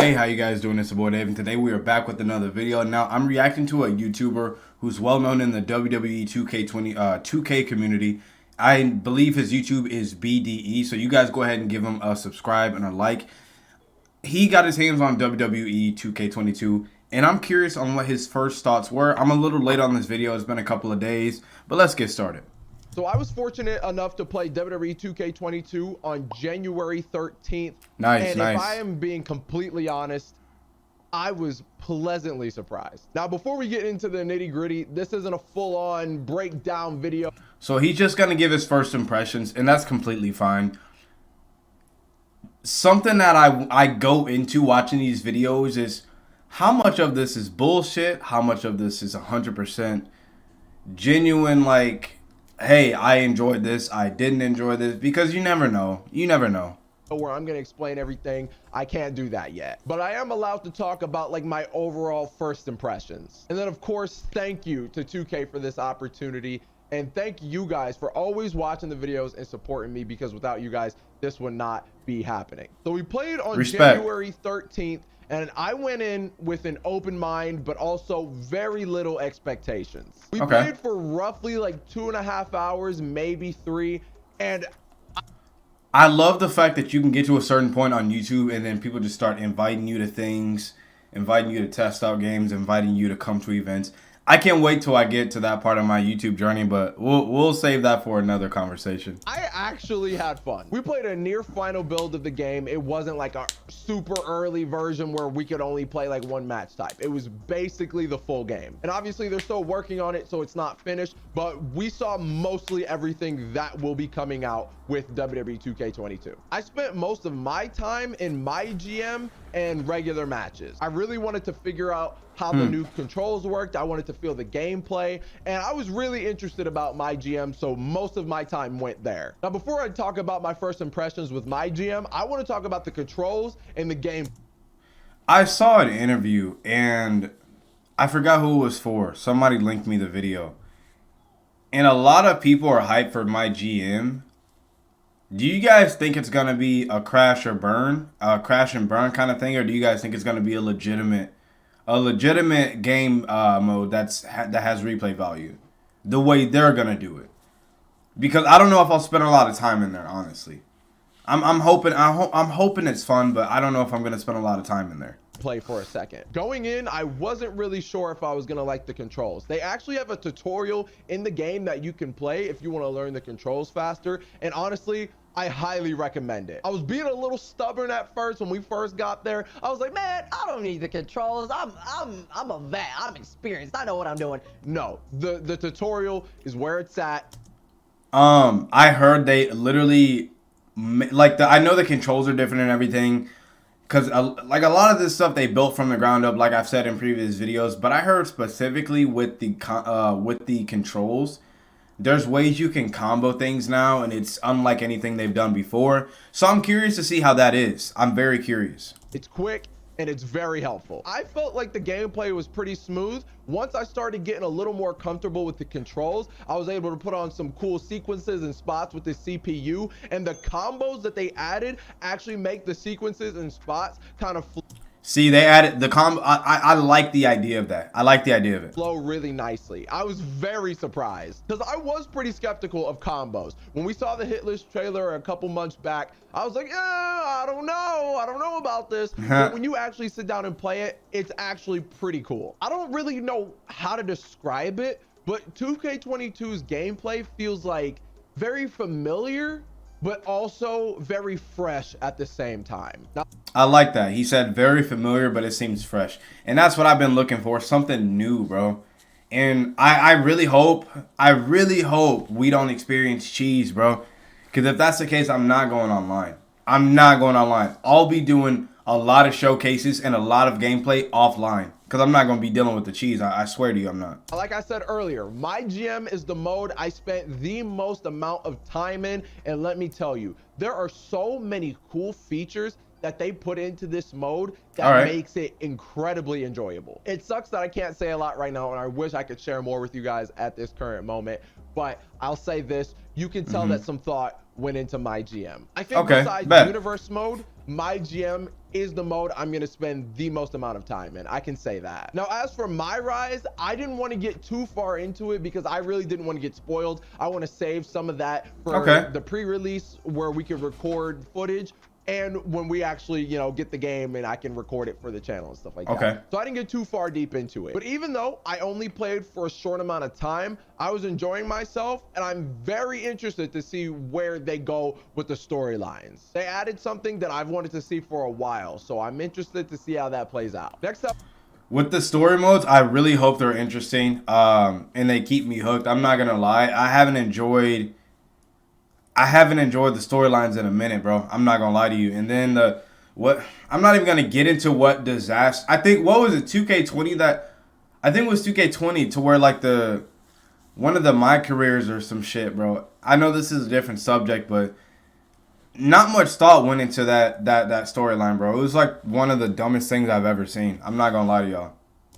Hey, how you guys doing? It's your boy Dave, and today we are back with another video. Now, I'm reacting to a YouTuber who's well known in the WWE 2K community. I believe his YouTube is BDE, so you guys go ahead and give him a subscribe and a like. He got his hands on WWE 2K22, and I'm curious on what his first thoughts were. I'm a little late on this video. It's been a couple of days, but let's get started. So I was fortunate enough to play WWE 2K22 on January 13th. Nice. If I am being completely honest, I was pleasantly surprised. Now, before we get into the nitty gritty, this isn't a full-on breakdown video. So he's just going to give his first impressions, and that's completely fine. Something that I go into watching these videos is how much of this is bullshit, how much of this is 100% genuine, like, hey, I enjoyed this, I didn't enjoy this, because you never know. You never know. Where I'm going to explain everything. I can't do that yet, but I am allowed to talk about like my overall first impressions. And then of course, thank you to 2K for this opportunity. And thank you guys for always watching the videos and supporting me, because without you guys, this would not be happening. So we played on January 13th. And I went in with an open mind, but also very little expectations. We played for roughly like 2.5 hours, maybe 3. And I love the fact that you can get to a certain point on YouTube and then people just start inviting you to things, inviting you to test out games, inviting you to come to events. I can't wait till I get to that part of my YouTube journey, but we'll save that for another conversation. I actually had fun. We played a near final build of the game. It wasn't like a super early version where we could only play like one match type. It was basically the full game. And obviously they're still working on it, so it's not finished, but we saw mostly everything that will be coming out with WWE 2K22. I spent most of my time in my GM and regular matches. I really wanted to figure out how the new controls worked. I wanted to feel the gameplay, and I was really interested about my GM, so most of my time went there. Now, before I talk about my first impressions with my GM, I want to talk about the controls and the game. I saw an interview, and I forgot who it was for. Somebody linked me the video. And a lot of people are hyped for my GM. Do you guys think it's going to be a crash and burn kind of thing, or do you guys think it's going to be a legitimate game mode that has replay value, the way they're gonna do it? Because I don't know if I'll spend a lot of time in there, honestly. I'm hoping it's fun, but I don't know if I'm gonna spend a lot of time in there. Play for a second. Going in, I wasn't really sure if I was gonna like the controls. They actually have a tutorial in the game that you can play if you want to learn the controls faster, and honestly, I highly recommend it. I was being a little stubborn at first when we first got there. I was like, man, I don't need the controls. I'm a vet. I'm experienced. I know what I'm doing. No, the tutorial is where it's at. I heard they literally I know the controls are different and everything, because like a lot of this stuff they built from the ground up, like I've said in previous videos. But I heard specifically with the controls, there's ways you can combo things now, and it's unlike anything they've done before. So I'm curious to see how that is. I'm very curious. It's quick and it's very helpful. I felt like the gameplay was pretty smooth. Once I started getting a little more comfortable with the controls, I was able to put on some cool sequences and spots with the CPU, and the combos that they added actually make the sequences and spots kind of see, they added the combo. I like the idea of that. I like the idea of it. Flow really nicely. I was very surprised because I was pretty skeptical of combos. When we saw the hit list trailer a couple months back, I was like, yeah, I don't know about this. But when you actually sit down and play it, it's actually pretty cool. I don't really know how to describe it, but 2K22's gameplay feels like very familiar, but also very fresh at the same time. Now, I like that. He said very familiar, but it seems fresh. And that's what I've been looking for, something new, bro. And I really hope we don't experience cheese, bro. Because if that's the case, I'm not going online. I'll be doing a lot of showcases and a lot of gameplay offline, because I'm not going to be dealing with the cheese. I swear to you, I'm not. Like I said earlier, my GM is the mode I spent the most amount of time in, and let me tell you, there are so many cool features that they put into this mode All that right. makes it incredibly enjoyable. It sucks that I can't say a lot right now, and I wish I could share more with you guys at this current moment, but I'll say this: you can tell that some thought went into my GM. I think besides universe mode, my GM is the mode I'm going to spend the most amount of time in. I can say that. Now, as for my rise, I didn't want to get too far into it because I really didn't want to get spoiled. I want to save some of that for the pre-release where we could record footage, and when we actually, you know, get the game and I can record it for the channel and stuff like that. So I didn't get too far deep into it. But even though I only played for a short amount of time, I was enjoying myself, and I'm very interested to see where they go with the storylines. They added something that I've wanted to see for a while, so I'm interested to see how that plays out. Next up, with the story modes, I really hope they're interesting, and they keep me hooked. I'm not gonna lie, I haven't enjoyed the storylines in a minute, bro. I'm not gonna lie to you. And then I'm not even gonna get into what disaster. I think, what was it, 2K20 that, I think it was 2K20 to where like one of the My Careers or some shit, bro. I know this is a different subject, but not much thought went into that storyline, bro. It was like one of the dumbest things I've ever seen. I'm not gonna lie to y'all.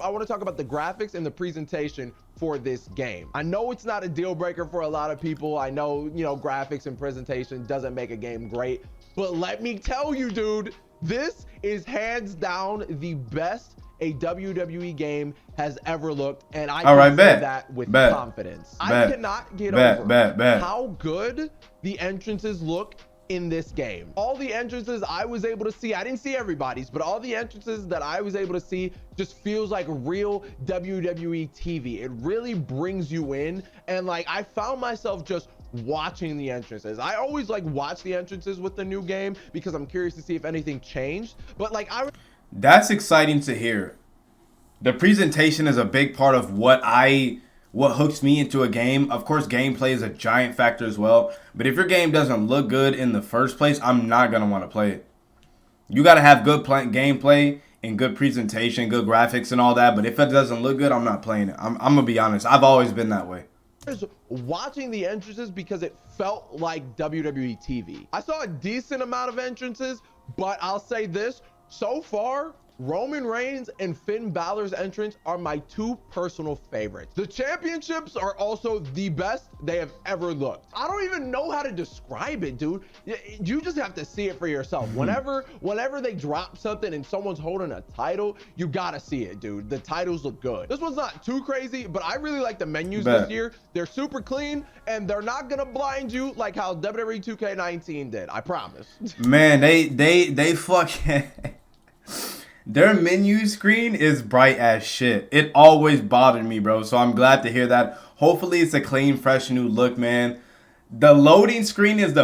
I want to talk about the graphics and the presentation for this game. I know it's not a deal breaker for a lot of people. I know, you know, graphics and presentation doesn't make a game great, but let me tell you, dude, this is hands down the best a WWE game has ever looked, and I can say that with confidence. I cannot get over how good the entrances look in this game. All the entrances I was able to see, I didn't see everybody's, but all the entrances that I was able to see just feels like real WWE TV. It really brings you in, and like I found myself just watching the entrances. I always like watch the entrances with the new game because I'm curious to see if anything changed, but like that's exciting to hear. The presentation is a big part of what hooks me into a game. Of course, gameplay is a giant factor as well. But if your game doesn't look good in the first place, I'm not going to want to play it. You got to have good gameplay and good presentation, good graphics and all that. But if it doesn't look good, I'm not playing it. I'm going to be honest. I've always been that way. Watching the entrances because it felt like WWE TV. I saw a decent amount of entrances, but I'll say this. So far, Roman Reigns and Finn Balor's entrance are my two personal favorites. The championships are also the best they have ever looked. I don't even know how to describe it, dude. You just have to see it for yourself. Whenever they drop something and someone's holding a title, you gotta see it, dude. The titles look good. This one's not too crazy, but I really like the menus this year. They're super clean, and they're not gonna blind you like how WWE 2K19 did. I promise. Man, they fucking their menu screen is bright as shit. It always bothered me, bro. So I'm glad to hear that. Hopefully it's a clean, fresh, new look, man. The loading screen is the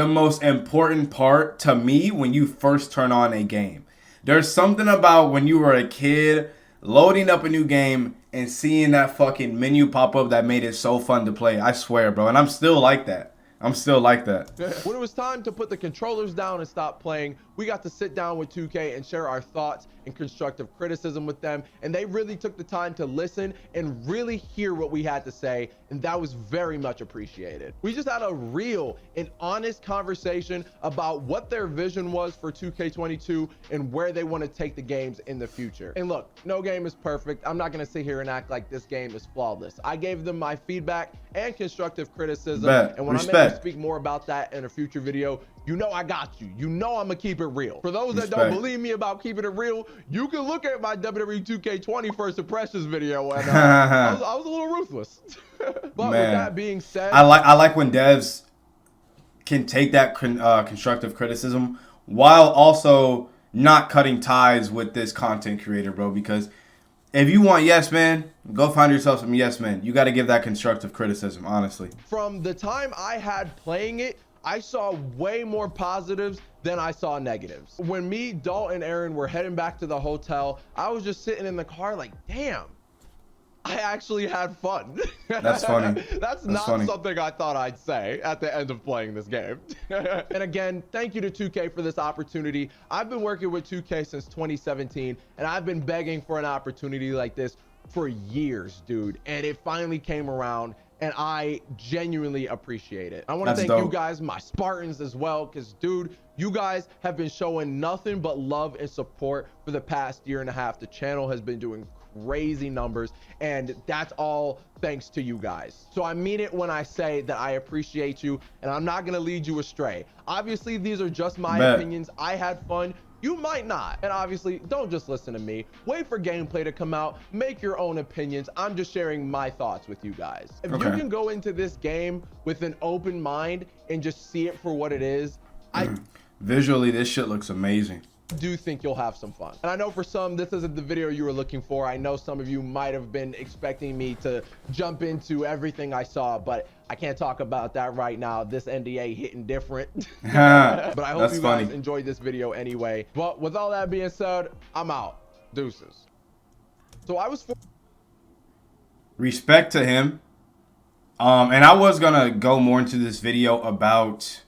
most important part to me when you first turn on a game. There's something about when you were a kid loading up a new game and seeing that fucking menu pop up that made it so fun to play. I swear, bro. And I'm still like that. When it was time to put the controllers down and stop playing, we got to sit down with 2K and share our thoughts and constructive criticism with them, and they really took the time to listen and really hear what we had to say, and that was very much appreciated. We just had a real and honest conversation about what their vision was for 2K22 and where they want to take the games in the future. And look, no game is perfect. I'm not going to sit here and act like this game is flawless. I gave them my feedback and constructive criticism, and when I'm able to speak more about that in a future video, you know I got you. You know I'm gonna keep it real. For those that don't believe me about keeping it real, you can look at my WWE 2K20 first impressions video, and I was a little ruthless. But with that being said, I like when devs can take that constructive criticism while also not cutting ties with this content creator, bro. Because if you want yes men, go find yourself some yes men. You got to give that constructive criticism, honestly. From the time I had playing it, I saw way more positives than I saw negatives. When me, Dalton, and Aaron were heading back to the hotel, I was just sitting in the car like, damn, I actually had fun. That's funny. That's not funny. Something I thought I'd say at the end of playing this game. And again, thank you to 2K for this opportunity. I've been working with 2K since 2017, and I've been begging for an opportunity like this for years, dude, and it finally came around, and I genuinely appreciate it. I want to That's thank dope. you guys, my Spartans as well, because dude, you guys have been showing nothing but love and support for the past year and a half. The channel has been doing crazy numbers, and that's all thanks to you guys. So I mean it when I say that I appreciate you, and I'm not gonna lead you astray. Obviously, these are just my opinions. I had fun. You might not. And obviously, don't just listen to me. Wait for gameplay to come out. Make your own opinions. I'm just sharing my thoughts with you guys. If you can go into this game with an open mind and just see it for what it is, visually, this shit looks amazing. Do think you'll have some fun. And I know for some, this isn't the video you were looking for. I know some of you might have been expecting me to jump into everything I saw, but I can't talk about that right now. This NDA hitting different. But I hope you guys enjoyed this video anyway. But with all that being said, I'm out. Deuces. So I was respect to him. And I was gonna go more into this video about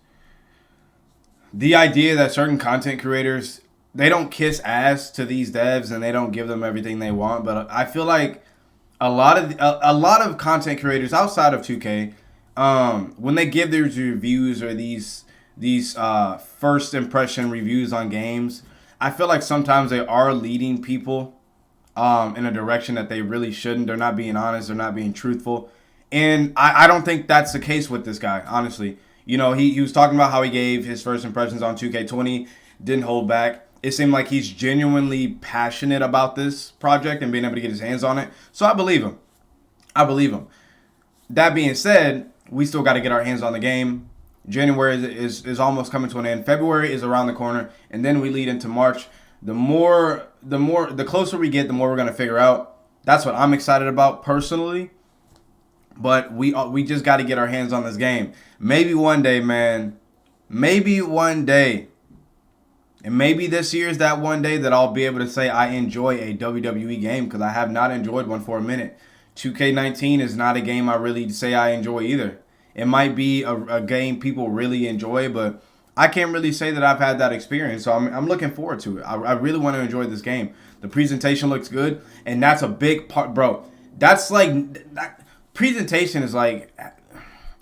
the idea that certain content creators, they don't kiss ass to these devs and they don't give them everything they want. But I feel like a lot of content creators outside of 2K, when they give their reviews or these first impression reviews on games, I feel like sometimes they are leading people in a direction that they really shouldn't. They're not being honest. They're not being truthful. And I don't think that's the case with this guy, honestly. You know, he was talking about how he gave his first impressions on 2K20, didn't hold back. It seemed like he's genuinely passionate about this project and being able to get his hands on it. So I believe him. I believe him. That being said, we still got to get our hands on the game. January is almost coming to an end. February is around the corner, and then we lead into March. The closer we get, the more we're gonna figure out. That's what I'm excited about personally. But we just got to get our hands on this game. Maybe one day, man. Maybe one day. And maybe this year is that one day that I'll be able to say I enjoy a WWE game, because I have not enjoyed one for a minute. 2K19 is not a game I really say I enjoy either. It might be a game people really enjoy, but I can't really say that I've had that experience. So I'm looking forward to it. I really want to enjoy this game. The presentation looks good, and that's a big part, bro. That's like, presentation is like,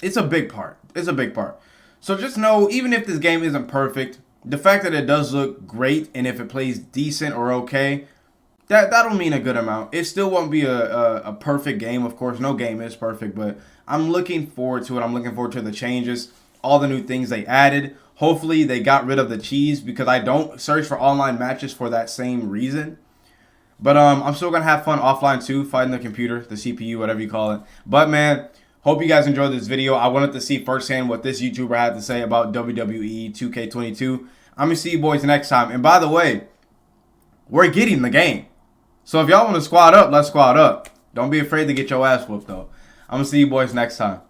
it's a big part. It's a big part. So just know, even if this game isn't perfect, the fact that it does look great, and if it plays decent or okay, that'll mean a good amount. It still won't be a perfect game, of course. No game is perfect, but I'm looking forward to it. I'm looking forward to the changes, all the new things they added. Hopefully they got rid of the cheese, because I don't search for online matches for that same reason. But I'm still going to have fun offline too, fighting the computer, the CPU, whatever you call it. But man, hope you guys enjoyed this video. I wanted to see firsthand what this YouTuber had to say about WWE 2K22. I'm going to see you boys next time. And by the way, we're getting the game. So if y'all want to squad up, let's squad up. Don't be afraid to get your ass whooped, though. I'm going to see you boys next time.